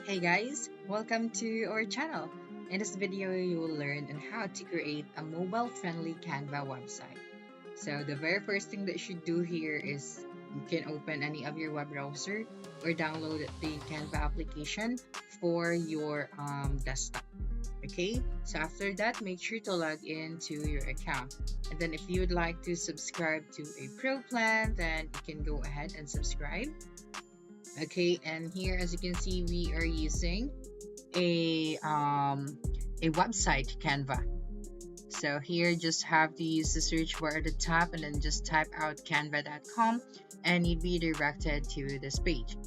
Hey guys, welcome to our channel. In this video, you will learn on how to create a mobile-friendly Canva website. So the very first thing that you should do here is you can open any of your web browser or download the Canva application for your desktop. Okay, so after that, make sure to log into your account. And then if you would like to subscribe to a pro plan, then you can go ahead and subscribe. Okay, and here as you can see we are using a website Canva. So here just have to use the search bar at the top and then just type out canva.com and you'd be directed to this page.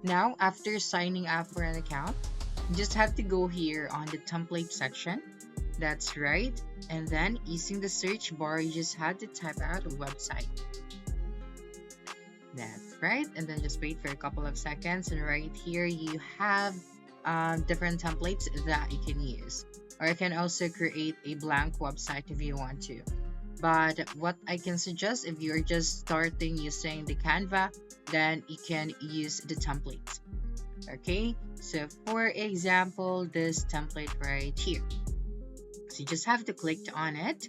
Now after signing up for an account, you just have to go here on the template section. That's right, and then using the search bar you just have to type out a website. That's right, and then just wait for a couple of seconds, and right here you have different templates that you can use, or you can also create a blank website if you want to. But what I can suggest, if you're just starting using the Canva, then you can use the templates. Okay, so for example, this template right here, so you just have to click on it.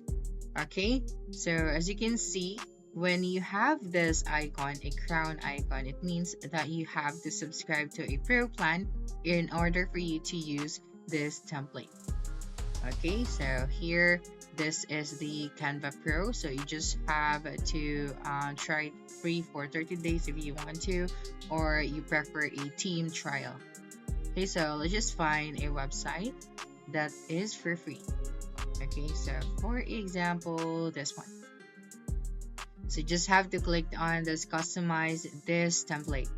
Okay, so as you can see, when you have this icon, a crown icon, it means that you have to subscribe to a pro plan in order for you to use this template. Okay, so here this is the Canva Pro, so you just have to try it free for 30 days if you want to, or you prefer a team trial. Okay, so let's just find a website that is for free. Okay, so for example, this one. So you just have to click on this customize this template.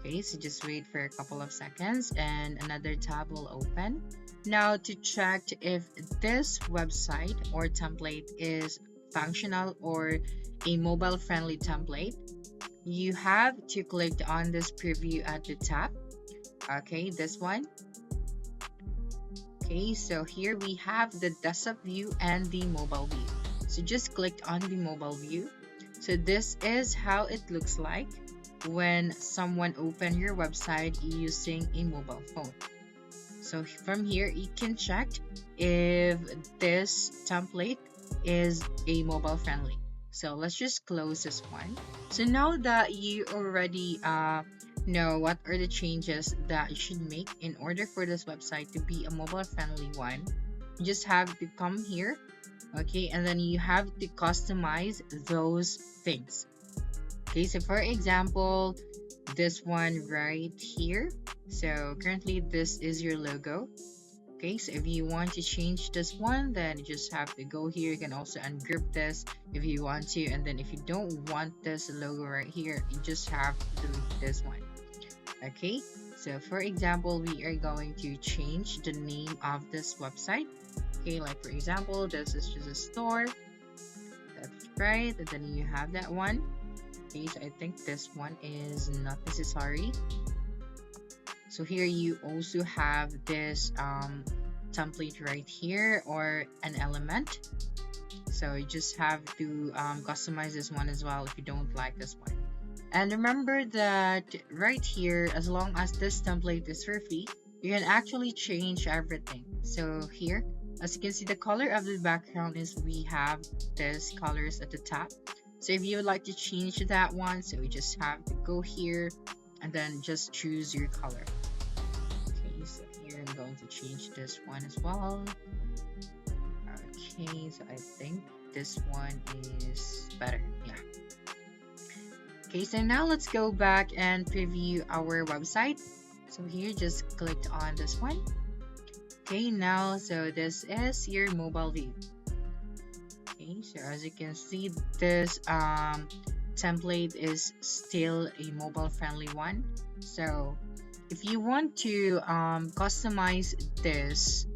Okay, so just wait for a couple of seconds and another tab will open. Now to check if this website or template is functional or a mobile friendly template, you have to click on this preview at the top. Okay, this one. Okay, so here we have the desktop view and the mobile view. So just click on the mobile view. So this is how it looks like when someone open your website using a mobile phone. So from here you can check if this template is a mobile friendly. So let's just close this one. So now that you already know what are the changes that you should make in order for this website to be a mobile friendly one, you just have to come here. Okay, and then you have to customize those things. Okay, so for example, this one right here, so currently this is your logo. Okay, so if you want to change this one, then you just have to go here. You can also ungroup this if you want to, and then if you don't want this logo right here, you just have to delete this one. Okay, so for example, we are going to change the name of this website. Okay, like for example, this is just a store. That's right, and then you have that one. Okay, so I think this one is not necessary. So here you also have this template right here, or an element. So you just have to customize this one as well if you don't like this one. And remember that right here, as long as this template is for free, you can actually change everything. So here, as you can see, the color of the background is we have this colors at the top. So if you would like to change that one, so you just have to go here and then just choose your color. Okay, so here I'm going to change this one as well. Okay, so I think this one is better. Yeah. Okay, so now let's go back and preview our website. So here, just click on this one. Okay, now so this is your mobile view. Okay, so as you can see, this template is still a mobile friendly one. So if you want to customize this,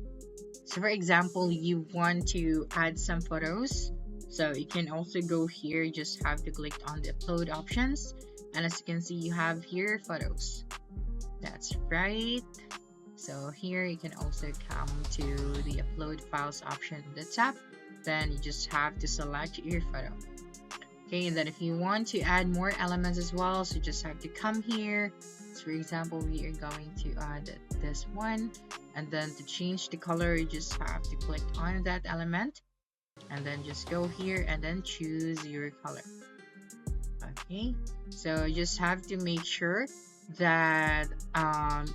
so for example, you want to add some photos, so you can also go here. You just have to click on the upload options, and as you can see, you have here photos. That's right. So here you can also come to the upload files option at the top. Then you just have to select your photo. Okay, and then if you want to add more elements as well, so just have to come here. So for example, we are going to add this one, and then to change the color, you just have to click on that element, and then just go here and then choose your color. Okay, so you just have to make sure that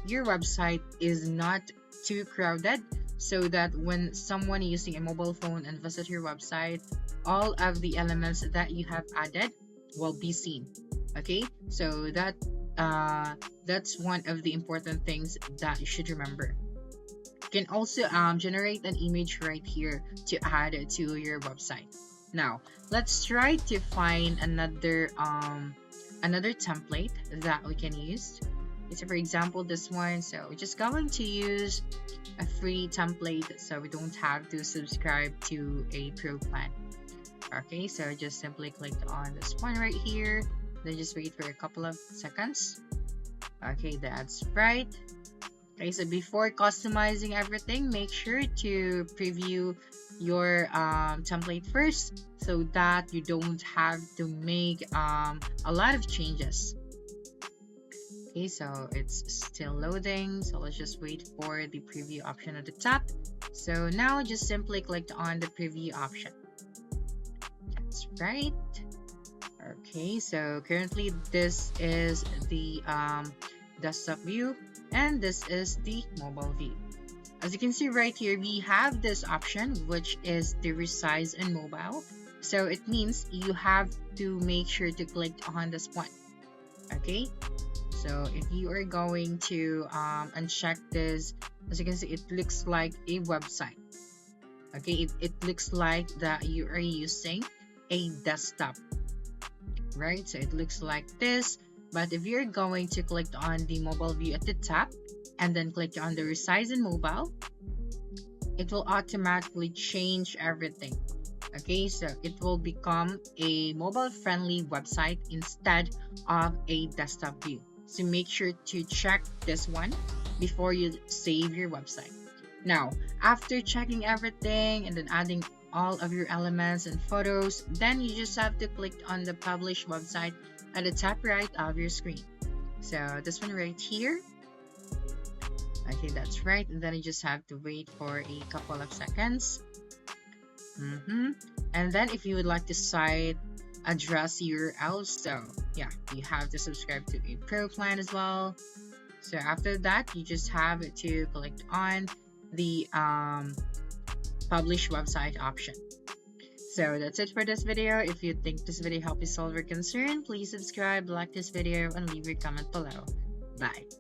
your website is not too crowded, so that when someone using a mobile phone and visit your website, all of the elements that you have added will be seen. Okay, so that's one of the important things that you should remember. You can also generate an image right here to add to your website. Now let's try to find another template that we can use. So for example, this one, so we're just going to use a free template, so we don't have to subscribe to a pro plan. Okay, so just simply click on this one right here, then just wait for a couple of seconds. Okay, that's right. Okay, so before customizing everything, make sure to preview your template first, so that you don't have to make a lot of changes. Okay, so it's still loading, so let's just wait for the preview option at the top. So now just simply click on the preview option. That's right. Okay, so currently this is the desktop view, and this is the mobile view. As you can see right here, we have this option, which is the resize and mobile. So it means you have to make sure to click on this one. Okay, so if you are going to uncheck this, as you can see, it looks like a website. Okay, it looks like that you are using a desktop, right? So it looks like this. But if you're going to click on the mobile view at the top and then click on the resize and mobile, it will automatically change everything. Okay, so it will become a mobile friendly website instead of a desktop view. So make sure to check this one before you save your website. Now, after checking everything and then adding all of your elements and photos, then you just have to click on the publish website at the top right of your screen. So this one right here. Okay, that's right. And then you just have to wait for a couple of seconds. And then if you would like to cite address URL, so yeah, you have to subscribe to a pro plan as well. So after that, you just have to click on the publish website option. So that's it for this video. If you think this video helped you solve your concern, please subscribe, like this video, and leave your comment below. Bye.